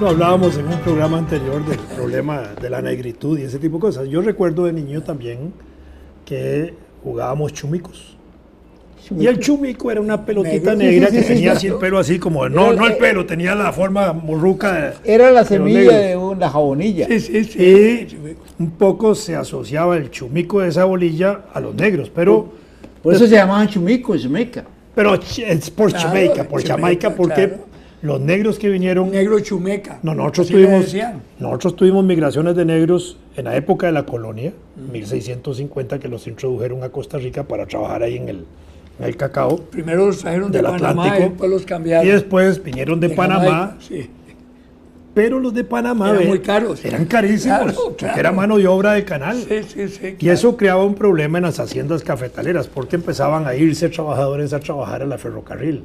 Eso hablábamos en un programa anterior del problema de la negritud y ese tipo de cosas. Yo recuerdo de niño también que jugábamos chumicos. Y el chumico era una pelotita negra que tenía así el pelo así como, no el pelo, tenía la forma morruca. Era la semilla de una jabonilla. Sí. Un poco se asociaba el chumico de esa bolilla a los negros, pero... Por eso se llamaban chumicos, Jamaica. Pero es por Jamaica, porque los negros que vinieron... Negro chumeca. No, nosotros tuvimos migraciones de negros en la época de la colonia, 1650, que los introdujeron a Costa Rica para trabajar ahí en el cacao. Primero los trajeron de Panamá Atlántico, y después los cambiaron. Y después vinieron de Panamá. Jamaica, sí. Pero los de Panamá eran muy caros. Eran carísimos, porque era mano de obra de canal. Sí, y eso creaba un problema en las haciendas cafetaleras, porque empezaban a irse trabajadores a trabajar a la ferrocarril.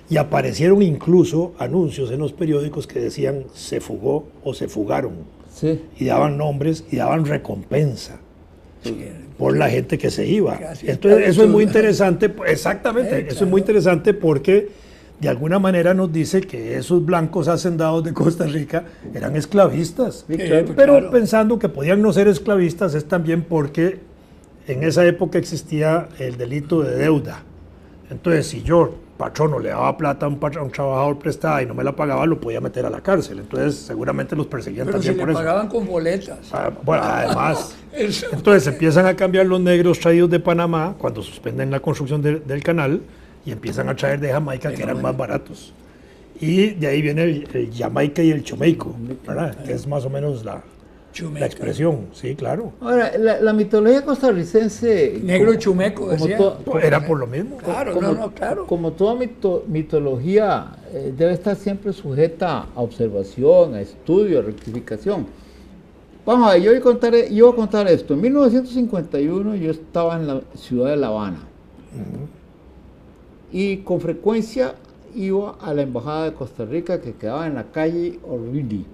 Y aparecieron incluso anuncios en los periódicos que decían se fugó o se fugaron. Sí. Y daban nombres y daban recompensa por la gente que se iba. Entonces eso es muy interesante, exactamente, eso es muy interesante porque de alguna manera nos dice que esos blancos hacendados de Costa Rica eran esclavistas. Pero pensando que podían no ser esclavistas es también porque en esa época existía el delito de deuda. Entonces si yo, patrono, le daba plata a un trabajador prestada y no me la pagaba, lo podía meter a la cárcel. Entonces seguramente los perseguían también por eso. Pero si le pagaban con boletas. Bueno, además. Entonces empiezan a cambiar los negros traídos de Panamá cuando suspenden la construcción del canal y empiezan a traer de Jamaica, que eran más baratos. Y de ahí viene el Jamaica y el chumeico, ¿verdad? Que es más o menos la expresión, sí, claro. Ahora, la mitología costarricense... Negro chumeco, decía. Era por lo mismo. Claro, claro. Como toda mitología debe estar siempre sujeta a observación, a estudio, a rectificación. Vamos a ver, yo voy a contar esto. En 1951 yo estaba en la ciudad de La Habana. Y con frecuencia iba a la embajada de Costa Rica que quedaba en la calle O'Reilly.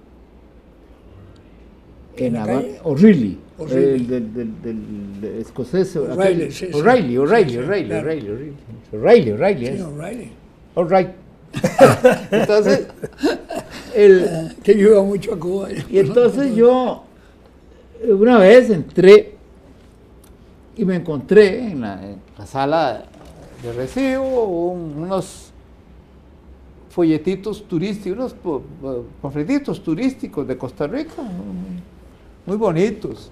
¿En la calle? O'Reilly. Del escocés. O'Reilly, sí. O'Reilly. Entonces, que yo iba mucho a Cuba. Y entonces yo una vez entré y me encontré en la sala de recibo unos folletitos turísticos, unos panfletitos turísticos de Costa Rica, muy bonitos.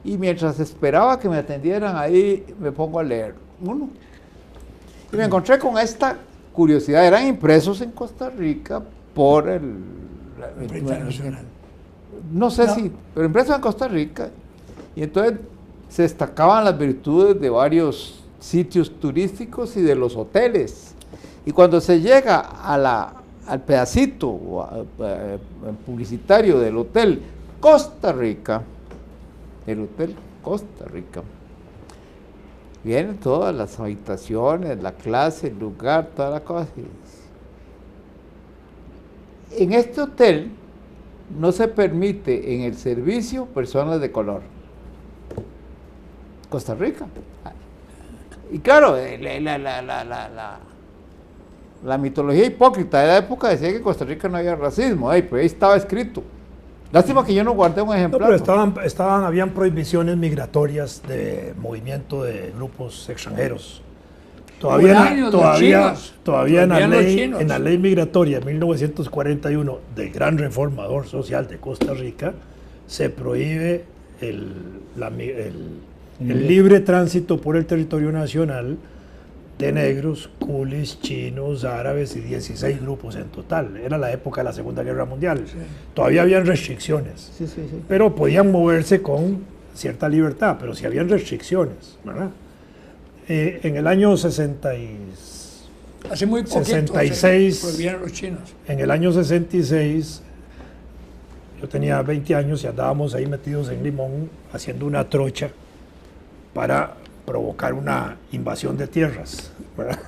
Y mientras esperaba que me atendieran ahí, me pongo a leer uno. Y me encontré con esta curiosidad, eran impresos en Costa Rica por el Internacional. No sé si, pero impresos en Costa Rica. Y entonces se destacaban las virtudes de varios sitios turísticos y de los hoteles. Y cuando se llega al pedacito publicitario del hotel Costa Rica, vienen todas las habitaciones, la clase, el lugar, toda la cosa. En este hotel no se permite en el servicio personas de color. Costa Rica. Y claro, la mitología hipócrita de la época decía que en Costa Rica no había racismo, pero ahí estaba escrito. Lástima que yo no guardé un ejemplar. No, pero habían prohibiciones migratorias de movimiento de grupos extranjeros. Todavía en la ley migratoria de 1941 del gran reformador social de Costa Rica se prohíbe el libre tránsito por el territorio nacional de negros, culis, chinos, árabes y 16 grupos en total. Era la época de la Segunda Guerra Mundial. Sí. Todavía habían restricciones, pero podían moverse con cierta libertad, pero sí habían restricciones, ¿verdad? En el año 66, hace muy poquito, 66, prohibieron los chinos. En el año 66, yo tenía 20 años y andábamos ahí metidos en Limón haciendo una trocha para provocar una invasión de tierras, ¿verdad?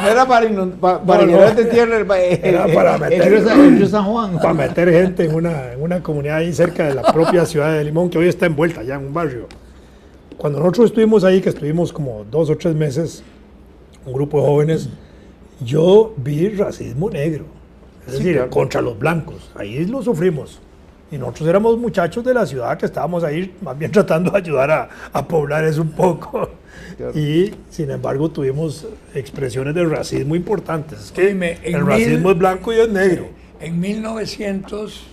No era para llenar de tierra, era para meter San Juan. Para meter gente en una comunidad ahí cerca de la propia ciudad de Limón, que hoy está envuelta ya en un barrio. Cuando nosotros estuvimos ahí, que estuvimos como 2 o 3 meses, un grupo de jóvenes, yo vi racismo negro. Es decir, claro. contra los blancos. Ahí lo sufrimos. Y nosotros éramos muchachos de la ciudad que estábamos ahí más bien tratando de ayudar a poblar eso un poco. Claro. Y sin embargo tuvimos expresiones de racismo importantes. Es que Oíme, en el racismo es blanco y es negro. En 1900,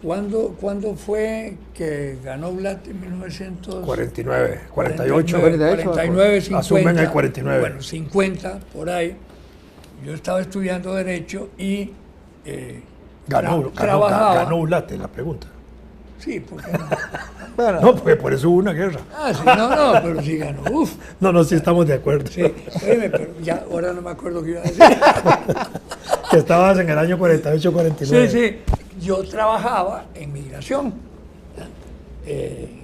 ¿cuándo fue que ganó Blatt en 1900? 49, 48. 49, 50. Asumen el 49. Bueno, 50, por ahí. Yo estaba estudiando Derecho y trabajaba. Ganó Blatt, la pregunta. Sí, porque no. Bueno, No, porque por eso hubo una guerra. Ah, sí, no, pero sí ganó. Uf. No, sí estamos de acuerdo. Sí, oíme, pero ya ahora no me acuerdo qué iba a decir. Que estabas en el año 48, 49. Sí, sí. Yo trabajaba en migración.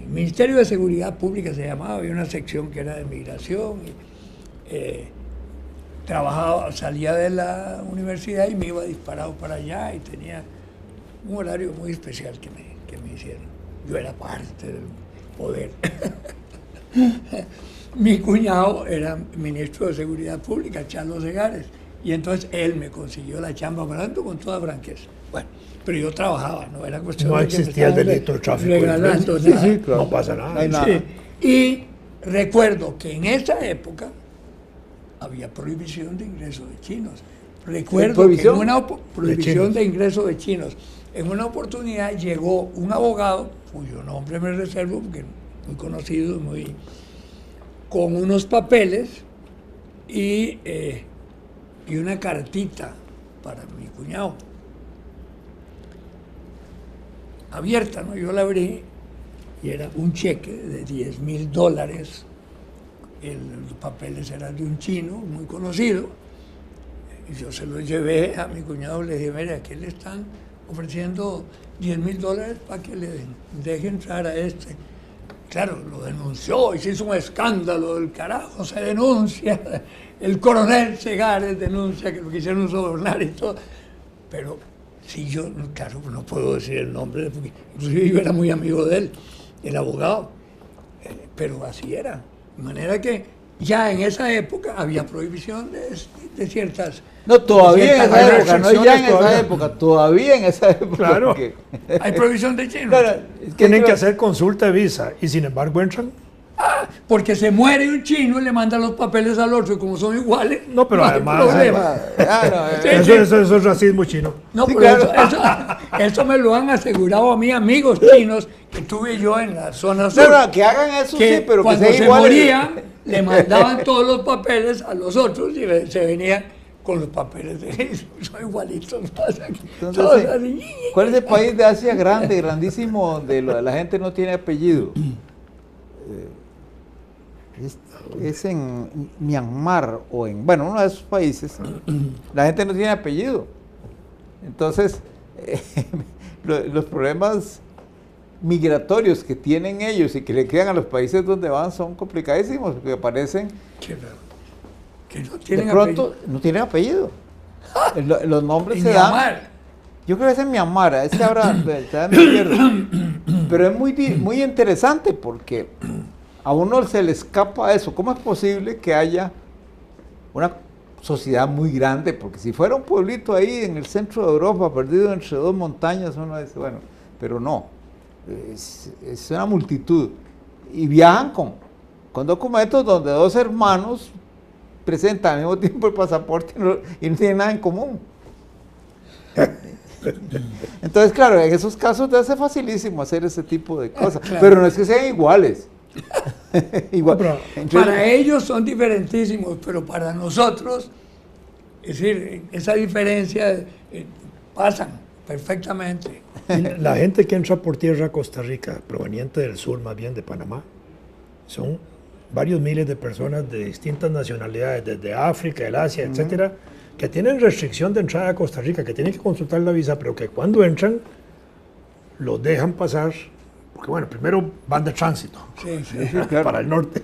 Ministerio de Seguridad Pública se llamaba, había una sección que era de migración. Trabajaba, salía de la universidad y me iba disparado para allá y tenía un horario muy especial que me hicieron. Yo era parte del poder. Mi cuñado era ministro de Seguridad Pública, Charlos Segares, y entonces él me consiguió la chamba hablando con toda franqueza. Bueno, pero yo trabajaba, no era cuestión No de que me existía el estaban delito de tráfico de regalando influencias. nada. Sí, claro. No pasa nada. No hay nada. Sí. Y recuerdo que en esa época había prohibición de ingreso de chinos. Recuerdo ¿Prohibición? que en una chinos. prohibición de ingreso de chinos. En una oportunidad llegó un abogado, cuyo nombre me reservo porque es muy conocido, con unos papeles y una cartita para mi cuñado. Abierta, ¿no? Yo la abrí y era un cheque de $10,000. Los papeles eran de un chino muy conocido. Y yo se los llevé a mi cuñado, le dije, mire, aquí le están ofreciendo $10,000 para que le deje entrar a este. Claro, lo denunció y se hizo un escándalo del carajo, se denuncia. El coronel Segares denuncia que lo quisieron sobornar y todo. Pero si yo, claro, no puedo decir el nombre, porque inclusive yo era muy amigo de él, el abogado. Pero así era. De manera que ya en esa época había prohibición de ciertas... no, todavía en Hay esa época, no ya en esa todavía. época, todavía en esa época. Claro. porque- Hay prohibición de chinos. Claro, es Tienen que creo- hacer consulta de visa y sin embargo entran. Porque se muere un chino y le manda los papeles al otro y como son iguales, No, pero hay además- problema. Claro, Sí, Eso es racismo chino. No, Sí, pero claro. eso me lo han asegurado a mí amigos chinos que tuve yo en la zona sur. no, que hagan eso que sí, pero que cuando sea se igual. morían, le mandaban todos los papeles a los otros y se venían con los papeles de ellos. Son igualitos. Todos Entonces, así. ¿cuál es el país de Asia grande, grandísimo, donde la gente no tiene apellido? Es en Myanmar o en, bueno, uno de esos países, la gente no tiene apellido. Entonces, los problemas migratorios que tienen ellos y que le quedan a los países donde van son complicadísimos, porque aparecen, Qué raro. Que no de tienen pronto, apellido. no tienen apellido. Los nombres En se dan. Myanmar. Yo creo que es en Myanmar, es que ahora me pierdo. Pero es muy interesante porque a uno se le escapa eso. ¿Cómo es posible que haya una sociedad muy grande? Porque si fuera un pueblito ahí en el centro de Europa, perdido entre dos montañas, uno dice, bueno, pero no. Es una multitud. Y viajan con documentos donde dos hermanos presentan al mismo tiempo el pasaporte y no tienen nada en común. Entonces, claro, en esos casos te hace facilísimo hacer ese tipo de cosas, Claro. pero no es que sean iguales. Igual. Pero Entonces, Para ellos son diferentísimos, pero para nosotros, es decir, esa diferencia pasan perfectamente. La gente que entra por tierra a Costa Rica, proveniente del sur, más bien de Panamá, son varios miles de personas de distintas nacionalidades, desde África, el Asia, etcétera, que tienen restricción de entrada a Costa Rica, que tienen que consultar la visa, pero que cuando entran los dejan pasar, porque bueno, primero van de tránsito Sí, sí. claro. para el norte,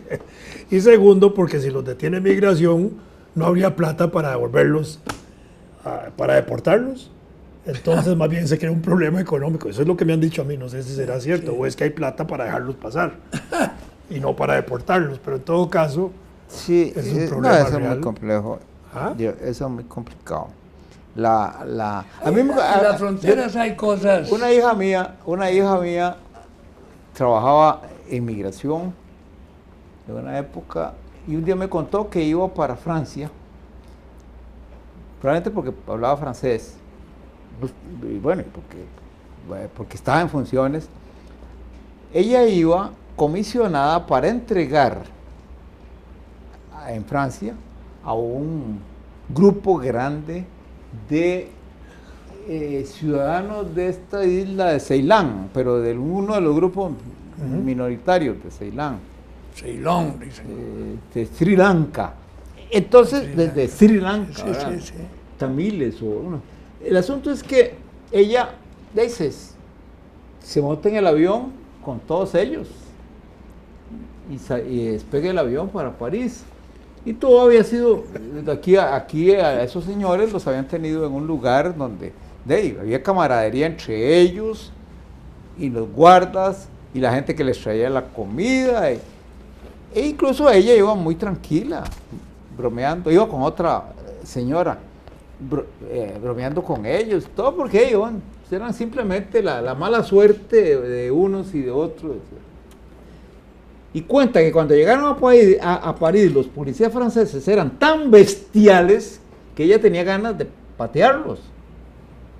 y segundo, porque si los detiene migración, no habría plata para devolverlos, para deportarlos. Entonces más bien se crea un problema económico. Eso es lo que me han dicho a mí, no sé si será cierto, o es que hay plata para dejarlos pasar y no para deportarlos, pero en todo caso Sí, Es un no, problema eso es real. muy complejo. ¿Ah? Eso es muy complicado. A mí En las fronteras hay cosas. una hija mía trabajaba en migración en una época y un día me contó que iba para Francia, probablemente porque hablaba francés, y bueno, porque estaba en funciones. Ella iba comisionada para entregar en Francia a un grupo grande de ciudadanos de esta isla de Ceilán, pero de uno de los grupos minoritarios de Ceilán, Ceilón, dicen. de Sri Lanka. Entonces, Sri desde Lanka. Sri Lanka, Sí, ¿verdad? sí. Tamiles o uno. El asunto es que ella dices, se monta en el avión con todos ellos y despegue el avión para París. Y todo había sido, aquí a esos señores los habían tenido en un lugar donde había camaradería entre ellos y los guardas y la gente que les traía la comida. E incluso ella iba muy tranquila, bromeando, iba con otra señora, bromeando con ellos, todo porque ellos eran simplemente la mala suerte de unos y de otros. Y cuenta que cuando llegaron a París, los policías franceses eran tan bestiales que ella tenía ganas de patearlos.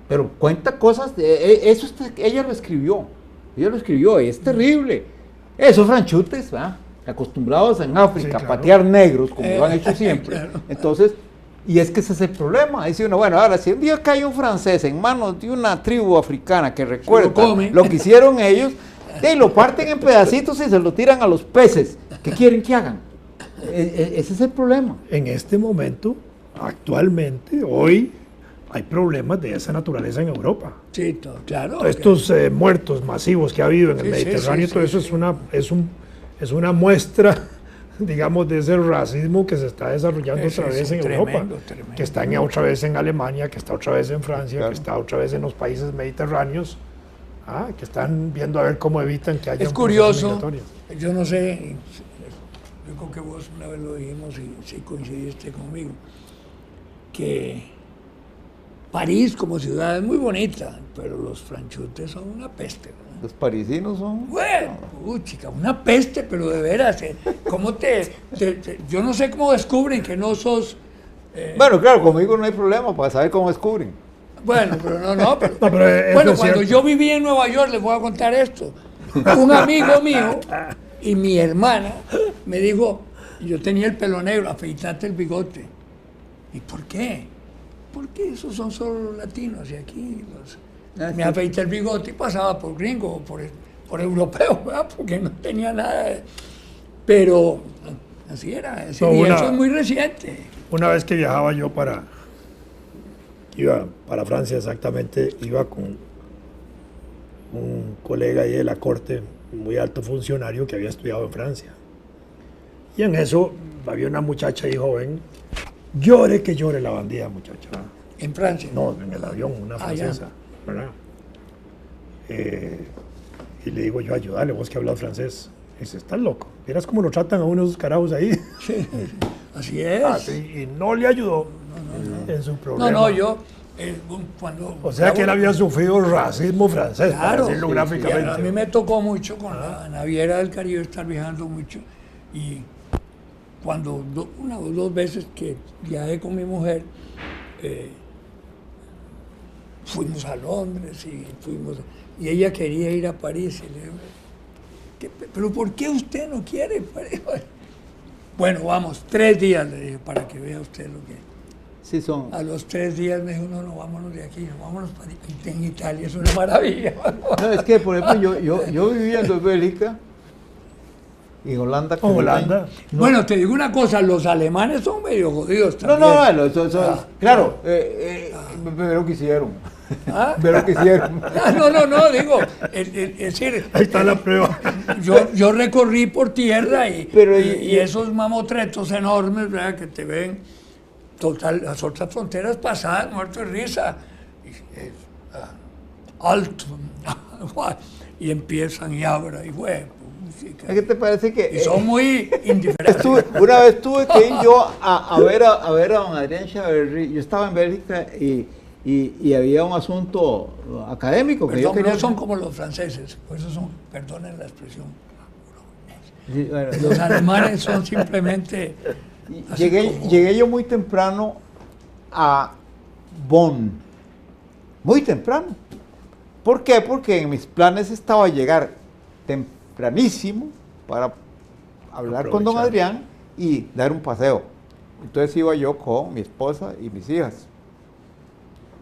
Pero cuenta cosas, ella lo escribió, y es terrible. Esos franchutes, ¿verdad? Acostumbrados en África Sí, claro. a patear negros, como lo han hecho siempre. Claro. Entonces, y es que ese es el problema. Dice uno, bueno, ahora, si un día cae un francés en manos de una tribu africana que recuerda comen. lo que hicieron ellos, lo parten en pedacitos y se lo tiran a los peces. ¿Qué quieren que hagan? Ese es el problema. En este momento, actualmente, hoy, hay problemas de esa naturaleza en Europa. Sí, claro. Todos estos muertos masivos que ha habido en el Sí, sí, Mediterráneo, sí, todo sí, eso es una muestra, digamos, de ese racismo que se está desarrollando Sí, otra sí, vez sí, en tremendo, Europa, tremendo. que está otra vez en Alemania, que está otra vez en Francia, Claro. que está otra vez en los países mediterráneos, que están viendo a ver cómo evitan que haya Es un curioso, proceso migratorio. yo no sé, yo creo que vos una vez lo dijimos y si coincidiste conmigo, que París como ciudad es muy bonita, pero los franchutes son una peste, ¿no? Los parisinos son... Bueno, chica, una peste, pero de veras, ¿cómo yo no sé cómo descubren que no sos... Bueno, claro, conmigo no hay problema para saber cómo descubren. Bueno, pero no, pero No, pero eso bueno, es cuando cierto. yo vivía en Nueva York, les voy a contar esto. Un amigo mío y mi hermana me dijo, yo tenía el pelo negro, afeitate el bigote. ¿Y por qué? Porque esos son solo los latinos y aquí me afeité el bigote y pasaba por gringo o por europeo, ¿verdad? Porque no tenía nada. Pero así era, y eso es muy reciente. Una vez que viajaba yo iba para Francia exactamente, iba con un colega ahí de la corte, un muy alto funcionario que había estudiado en Francia. Y en eso había una muchacha ahí joven, llore que llore la bandida muchacha. En Francia. No, en el avión, una francesa, ¿verdad? Y le digo yo, ayúdale, vos que hablas francés. Y dice, estás loco, ¿vieras cómo lo tratan a uno de esos carajos ahí? Sí, así es. Así, y no le ayudó en su problema. No, yo cuando... O sea que él había sufrido racismo francés, Claro, para decirlo sí, gráficamente. a mí me tocó mucho con la naviera del Caribe estar viajando mucho y cuando una o dos veces que viajé con mi mujer, fuimos a Londres y ella quería ir a París y le dije, ¿pero por qué usted no quiere? Bueno, vamos, 3 días le dije para que vea usted lo que... Sí, son... A los 3 días me dijo, no, vámonos de aquí, vámonos para en Italia, es una maravilla. No, es que, por ejemplo, yo viviendo en Bélgica y en Holanda... En Holanda. No. Bueno, te digo una cosa, los alemanes son medio jodidos también. Claro, ve lo que hicieron. ¿Ah? Ve lo que hicieron. No, digo, es decir, Ahí está la prueba. yo recorrí por tierra y Y esos mamotretos enormes, ¿verdad? Que te ven, total, las otras fronteras pasadas, muerto de risa, alto, y empiezan y abran, y bueno, ¿Qué te parece que...? Y son muy indiferentes. Una vez tuve que ir yo a ver a don Adrián Chaverri. Yo estaba en Bélgica y había un asunto académico que yo quería... No son como los franceses, por eso son, perdonen la expresión. Sí, bueno, los alemanes son simplemente... Llegué yo muy temprano a Bonn. Muy temprano. ¿Por qué? Porque en mis planes estaba llegar tempranísimo para hablar con don Adrián y dar un paseo. Entonces iba yo con mi esposa y mis hijas.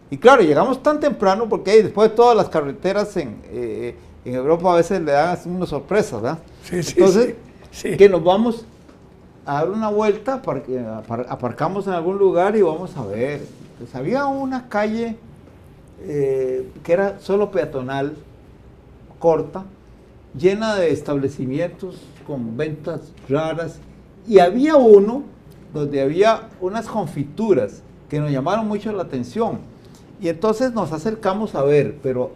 Y claro, llegamos tan temprano porque después de todas las carreteras en Europa a veces le dan unas sorpresas, ¿verdad? Sí, entonces, sí. Que nos vamos a dar una vuelta, aparcamos en algún lugar y vamos a ver. Pues había una calle que era solo peatonal, corta, llena de establecimientos con ventas raras, y había uno donde había unas confituras que nos llamaron mucho la atención, y entonces nos acercamos a ver, pero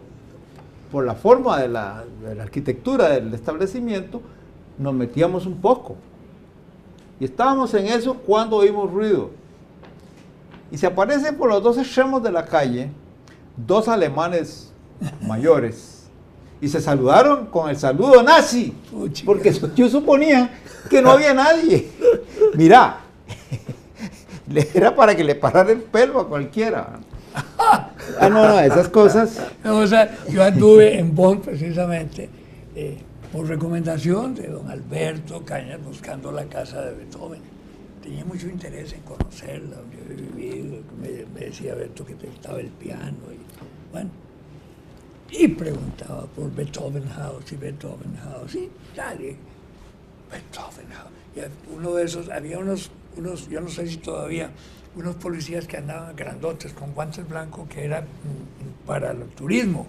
por la forma de la arquitectura del establecimiento, nos metíamos un poco, y estábamos en eso cuando oímos ruido, y se aparecen por los dos extremos de la calle dos alemanes mayores y se saludaron con el saludo nazi, porque yo suponía que no había nadie. Mira, era para que le parara el pelo a cualquiera. No, esas cosas. No, o sea, yo anduve en Bonn precisamente por recomendación de don Alberto Cañas buscando la casa de Beethoven. Tenía mucho interés en conocerla, donde había vivido, me decía Alberto que estaba el piano y bueno, y preguntaba por Beethoven House y Beethoven House y dale, Beethoven House. Y uno de esos, había unos, yo no sé si todavía, unos policías que andaban grandotes con guantes blancos que eran para el turismo,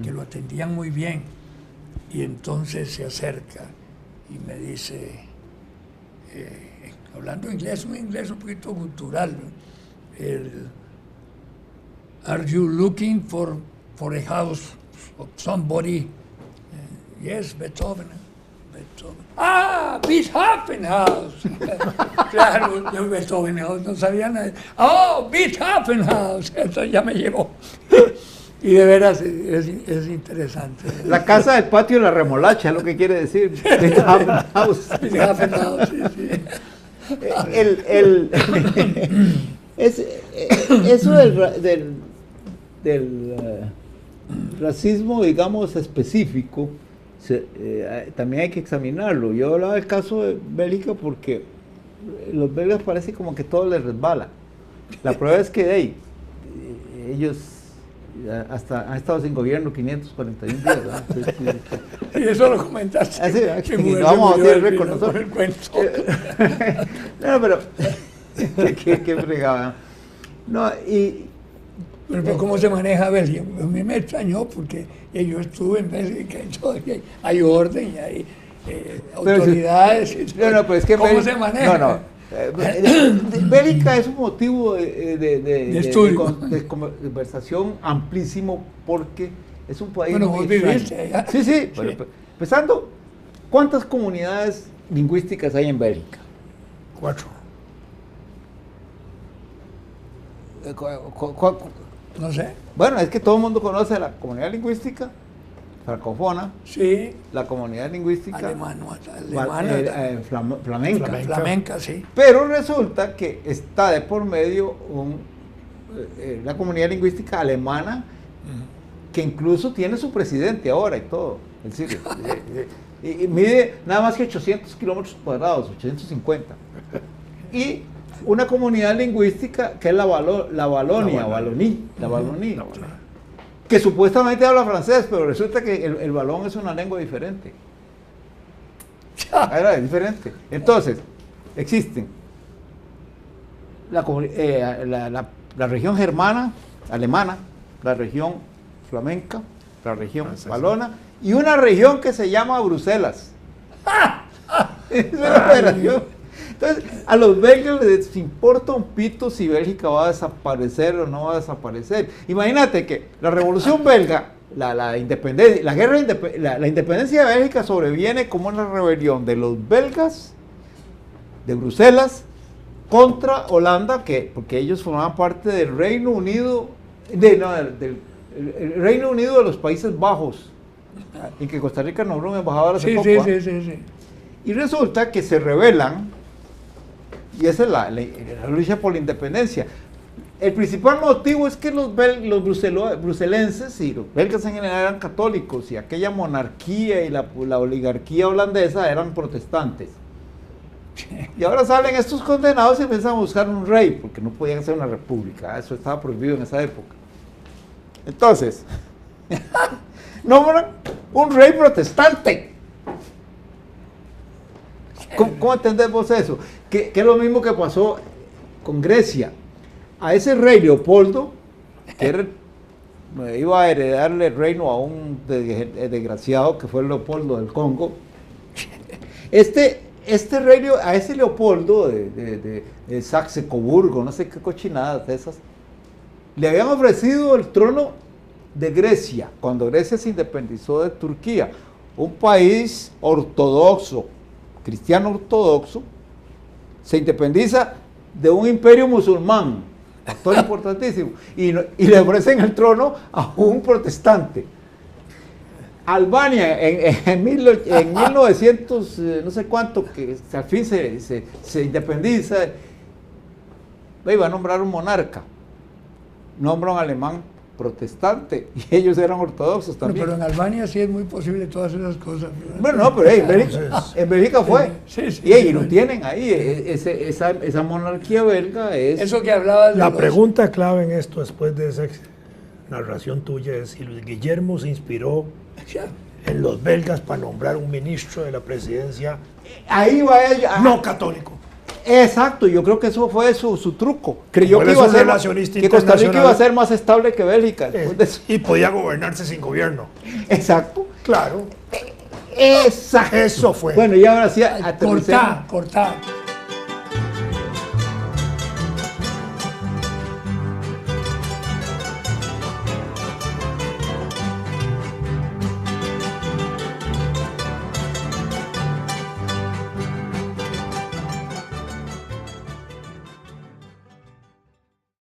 que lo atendían muy bien. Y entonces se acerca y me dice, hablando inglés, un inglés un poquito cultural, ¿no? Are you looking for a house of somebody? Yes, Beethoven. Ah, Beethoven House. Claro, yo Beethoven House no sabía nada. Oh, Beethoven House. Entonces ya me llevó. Y de veras es interesante. La casa del patio de la remolacha, es lo que quiere decir. Beethoven House. Beethoven House, sí. Eso del racismo, digamos, específico, también hay que examinarlo. Yo hablaba del caso de Bélgica porque los belgas parece como que todo les resbala. La prueba es que ellos hasta han estado sin gobierno 541 días, ¿verdad? Y eso lo comentaste. No vamos a hacer récord nosotros. No, pero qué fregada. No, pero ¿cómo se maneja Bélgica? A mí me extrañó porque yo estuve en Bélgica y todo, y hay orden y hay autoridades. Pero es que ¿cómo se maneja? No. Bélgica es un motivo de estudio, de conversación amplísimo porque es un país muy viviste allá. Sí. Pero, empezando, ¿cuántas comunidades lingüísticas hay en Bélgica? 4. No sé. Bueno, es que todo el mundo conoce la comunidad lingüística francófona, sí, la comunidad lingüística flamenca, sí. Pero resulta que está de por medio la comunidad lingüística alemana, que incluso tiene su presidente ahora y todo, en serio. Y mide nada más que 800 kilómetros cuadrados, 850. Y una comunidad lingüística que es la Valonia, que supuestamente habla francés, pero resulta que el valón es una lengua diferente. Era diferente. Entonces, existen la región germana, alemana, la región flamenca, la región valona y una región que se llama Bruselas. Es una federación. Entonces, a los belgas les importa un pito si Bélgica va a desaparecer o no va a desaparecer. Imagínate que la Revolución Belga la independencia, la independencia de Bélgica sobreviene como una rebelión de los belgas, de Bruselas, contra Holanda, porque ellos formaban parte del Reino Unido, del Reino Unido de los Países Bajos, y que Costa Rica nombró un embajador hace poco. Sí. Y resulta que se rebelan, y esa es la lucha por la independencia. El principal motivo es que los bruselenses y los belgas en general eran católicos, y aquella monarquía y la oligarquía holandesa eran protestantes. Y ahora salen estos condenados y empiezan a buscar un rey, porque no podían ser una república, eso estaba prohibido en esa época. Entonces, nombran un rey protestante. ¿Cómo entendés vos eso? Que es lo mismo que pasó con Grecia. A ese rey Leopoldo, que iba a heredarle el reino a un desgraciado que fue Leopoldo del Congo, a ese Leopoldo de Saxe-Coburgo, no sé qué cochinadas de esas, le habían ofrecido el trono de Grecia, cuando Grecia se independizó de Turquía, un país ortodoxo, cristiano ortodoxo, se independiza de un imperio musulmán, factor importantísimo, y le ofrecen el trono a un protestante. Albania, en 1900, no sé cuánto, que al fin se independiza, iba a nombrar un monarca, nombra un alemán protestante, y ellos eran ortodoxos también. Pero en Albania sí es muy posible todas esas cosas, ¿verdad? Bueno, no, pero en Bélgica fue. Y lo tienen ahí, esa monarquía belga es... Eso que hablabas de La pregunta clave en esto, después de esa narración tuya, es si Luis Guillermo se inspiró en los belgas para nombrar un ministro de la presidencia ahí va ella, no católico. Exacto, yo creo que eso fue su truco. Creyó Como que, él es un relacionista que Costa Rica internacional, iba a ser más estable que Bélgica. Y podía gobernarse sin gobierno. Exacto. Claro. Exacto. Eso fue. Bueno, y ahora sí, aterricemos. cortá.